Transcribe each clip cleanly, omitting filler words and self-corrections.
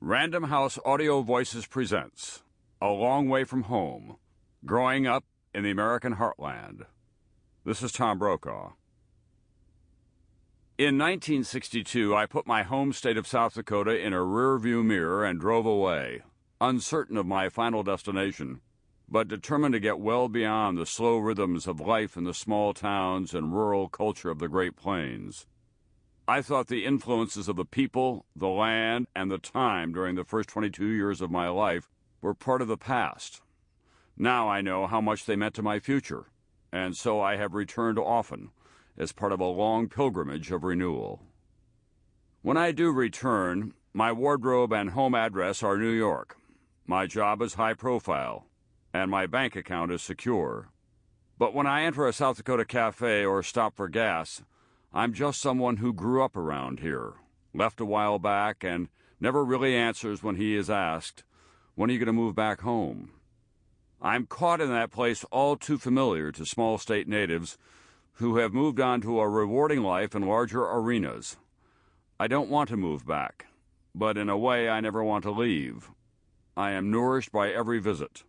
Random House Audio Voices presents A Long Way from Home, Growing Up in the American Heartland. This is Tom Brokaw. In 1962, I put my home state of South Dakota in a rearview mirror and drove away, uncertain of my final destination, but determined to get well beyond the slow rhythms of life in the small towns and rural culture of the Great Plains. I thought the influences of the people, the land, and the time during the first 22 years of my life were part of the past. Now I know how much they meant to my future, and so I have returned often as part of a long pilgrimage of renewal. When I do return, my wardrobe and home address are New York. My job is high profile, and my bank account is secure. But when I enter a South Dakota cafe or stop for gas, I'm just someone who grew up around here, left a while back, and never really answers when he is asked, "When are you going to move back home?" I'm caught in that place all too familiar to small state natives who have moved on to a rewarding life in larger arenas. I don't want to move back, but in a way I never want to leave. I am nourished by every visit.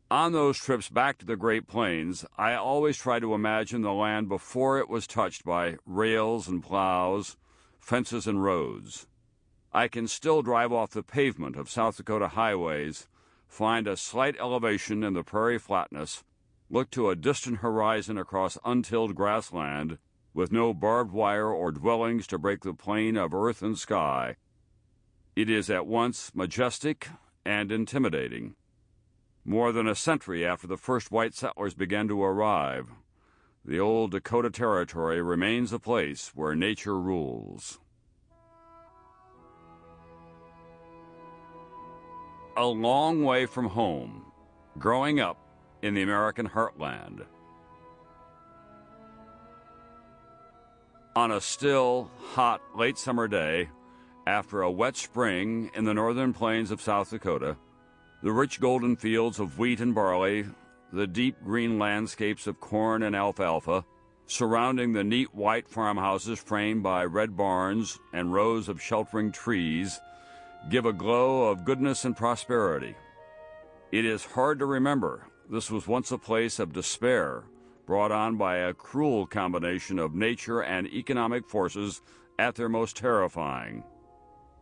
On those trips back to the Great Plains, I always try to imagine the land before it was touched by rails and plows, fences and roads. I can still drive off the pavement of South Dakota highways, find a slight elevation in the prairie flatness, look to a distant horizon across untilled grassland with no barbed wire or dwellings to break the plane of earth and sky. It is at once majestic and intimidating. More than a century after the first white settlers began to arrive, the old Dakota Territory remains a place where nature rules. A long way from home, growing up in the American heartland. On a still, hot, late summer day, after a wet spring in the northern plains of South Dakota, the rich golden fields of wheat and barley, the deep green landscapes of corn and alfalfa, surrounding the neat white farmhouses framed by red barns and rows of sheltering trees, give a glow of goodness and prosperity. It is hard to remember this was once a place of despair, brought on by a cruel combination of nature and economic forces at their most terrifying.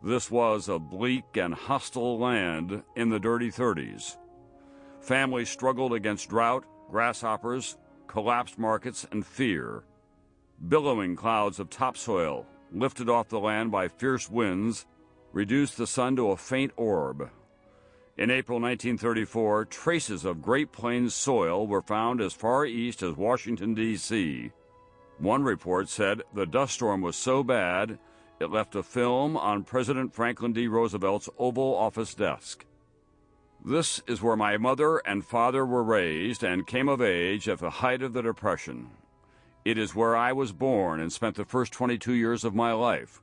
This was a bleak and hostile land in the dirty 30s. Families struggled against drought, grasshoppers, collapsed markets, and fear. Billowing clouds of topsoil, lifted off the land by fierce winds, reduced the sun to a faint orb. In April 1934, traces of Great Plains soil were found as far east as Washington, D.C. One report said the dust storm was so bad it left a film on President Franklin D. Roosevelt's Oval Office desk. This is where my mother and father were raised and came of age at the height of the Depression. It is where I was born and spent the first 22 years of my life,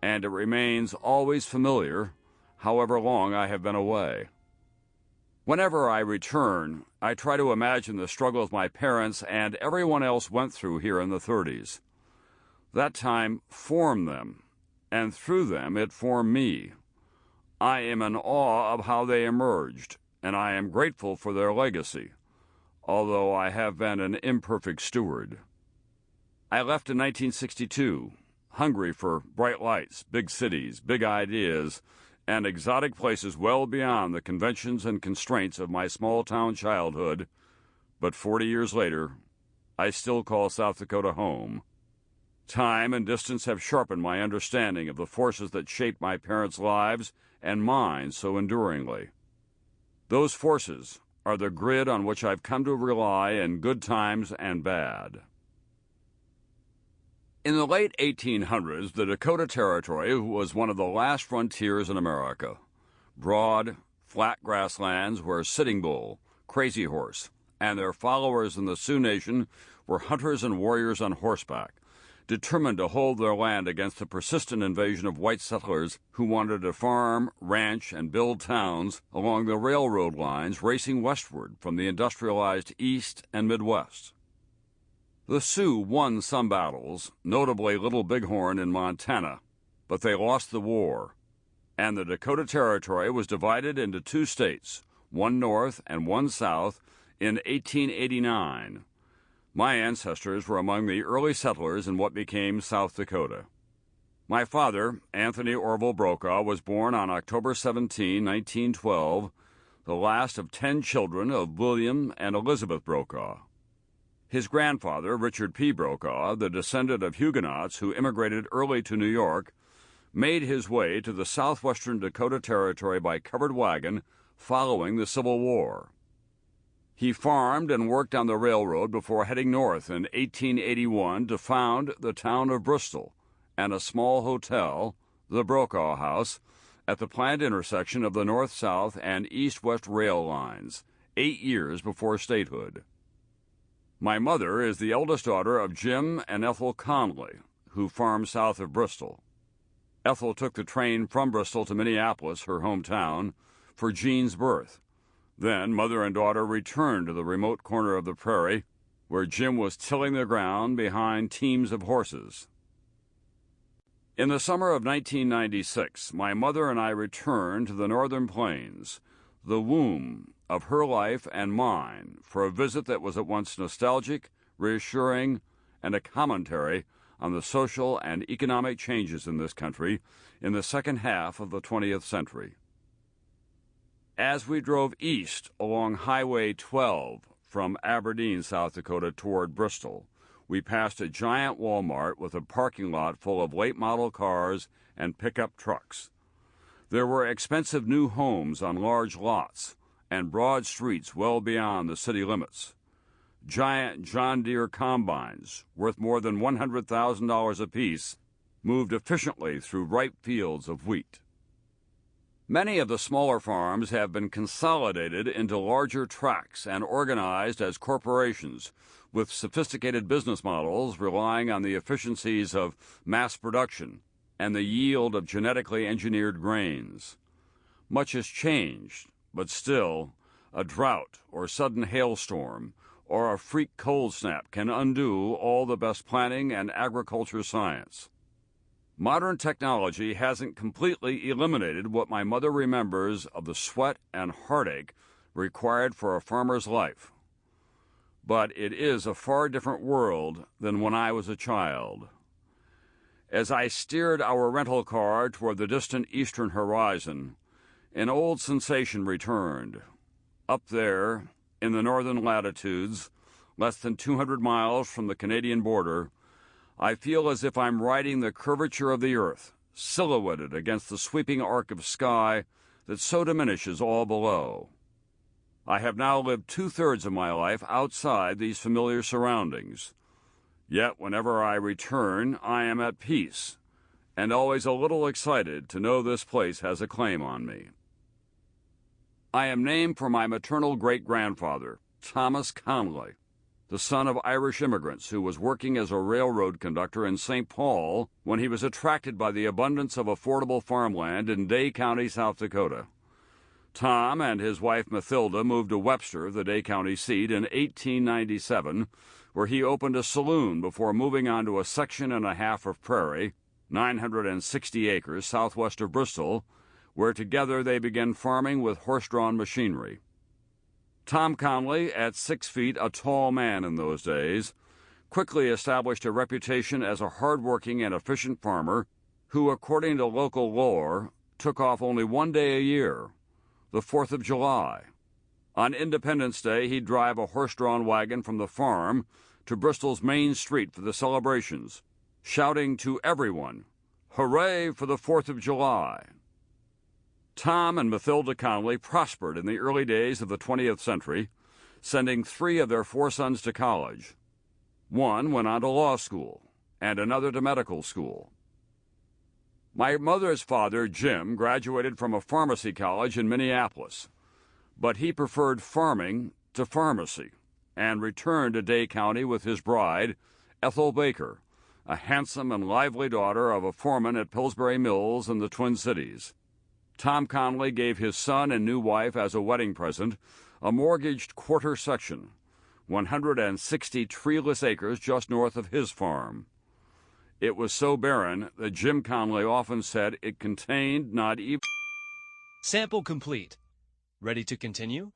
and it remains always familiar, however long I have been away. Whenever I return, I try to imagine the struggles my parents and everyone else went through here in the 30s. That time formed them, and through them it formed me. I am in awe of how they emerged, and I am grateful for their legacy, although I have been an imperfect steward. I left in 1962, hungry for bright lights, big cities, big ideas, and exotic places well beyond the conventions and constraints of my small-town childhood, but 40 years later, I still call South Dakota home. Time and distance have sharpened my understanding of the forces that shaped my parents' lives and mine so enduringly. Those forces are the grid on which I've come to rely in good times and bad. In the late 1800s, the Dakota Territory was one of the last frontiers in America. Broad, flat grasslands where Sitting Bull, Crazy Horse, and their followers in the Sioux Nation were hunters and warriors on horseback, determined to hold their land against the persistent invasion of white settlers who wanted to farm, ranch, and build towns along the railroad lines racing westward from the industrialized East and Midwest. The Sioux won some battles, notably Little Bighorn in Montana, but they lost the war, and the Dakota Territory was divided into two states, one north and one south, in 1889. My ancestors were among the early settlers in what became South Dakota. My father, Anthony Orville Brokaw, was born on October 17, 1912, the last of 10 children of William and Elizabeth Brokaw. His grandfather, Richard P. Brokaw, the descendant of Huguenots who immigrated early to New York, made his way to the southwestern Dakota Territory by covered wagon following the Civil War. He farmed and worked on the railroad before heading north in 1881 to found the town of Bristol and a small hotel, the Brokaw House, at the planned intersection of the north-south and east-west rail lines, 8 years before statehood. My mother is the eldest daughter of Jim and Ethel Conley, who farmed south of Bristol. Ethel took the train from Bristol to Minneapolis, her hometown, for Jean's birth. Then mother and daughter returned to the remote corner of the prairie, where Jim was tilling the ground behind teams of horses. In the summer of 1996, my mother and I returned to the Northern Plains, the womb of her life and mine, for a visit that was at once nostalgic, reassuring, and a commentary on the social and economic changes in this country in the second half of the 20th century. As we drove east along Highway 12 from Aberdeen, South Dakota, toward Bristol, we passed a giant Walmart with a parking lot full of late-model cars and pickup trucks. There were expensive new homes on large lots and broad streets well beyond the city limits. Giant John Deere combines, worth more than $100,000 apiece, moved efficiently through ripe fields of wheat. Many of the smaller farms have been consolidated into larger tracts and organized as corporations, with sophisticated business models relying on the efficiencies of mass production and the yield of genetically engineered grains. Much has changed, but still, a drought or sudden hailstorm or a freak cold snap can undo all the best planning and agriculture science. Modern technology hasn't completely eliminated what my mother remembers of the sweat and heartache required for a farmer's life. But it is a far different world than when I was a child. As I steered our rental car toward the distant eastern horizon, an old sensation returned. Up there, in the northern latitudes, less than 200 miles from the Canadian border, I feel as if I'm riding the curvature of the earth, silhouetted against the sweeping arc of sky that so diminishes all below. I have now lived 2/3 of my life outside these familiar surroundings. Yet whenever I return, I am at peace, and always a little excited to know this place has a claim on me. I am named for my maternal great-grandfather, Thomas Conley, the son of Irish immigrants who was working as a railroad conductor in St. Paul when he was attracted by the abundance of affordable farmland in Day County, South Dakota. Tom and his wife Mathilda moved to Webster, the Day County seat, in 1897, where he opened a saloon before moving on to a section and a half of prairie, 960 acres southwest of Bristol, where together they began farming with horse-drawn machinery. Tom Conley, at 6 feet, a tall man in those days, quickly established a reputation as a hard-working and efficient farmer who, according to local lore, took off only one day a year, the 4th of July. On Independence Day, he'd drive a horse-drawn wagon from the farm to Bristol's main street for the celebrations, shouting to everyone, "Hooray for the 4th of July!" Tom and Mathilda Conley prospered in the early days of the 20th century, sending 3 of their 4 sons to college. One went on to law school, and another to medical school. My mother's father, Jim, graduated from a pharmacy college in Minneapolis, but he preferred farming to pharmacy and returned to Day County with his bride, Ethel Baker, a handsome and lively daughter of a foreman at Pillsbury Mills in the Twin Cities. Tom Conley gave his son and new wife as a wedding present a mortgaged quarter section, 160 treeless acres just north of his farm. It was so barren that Jim Conley often said it contained not even... Sample complete. Ready to continue?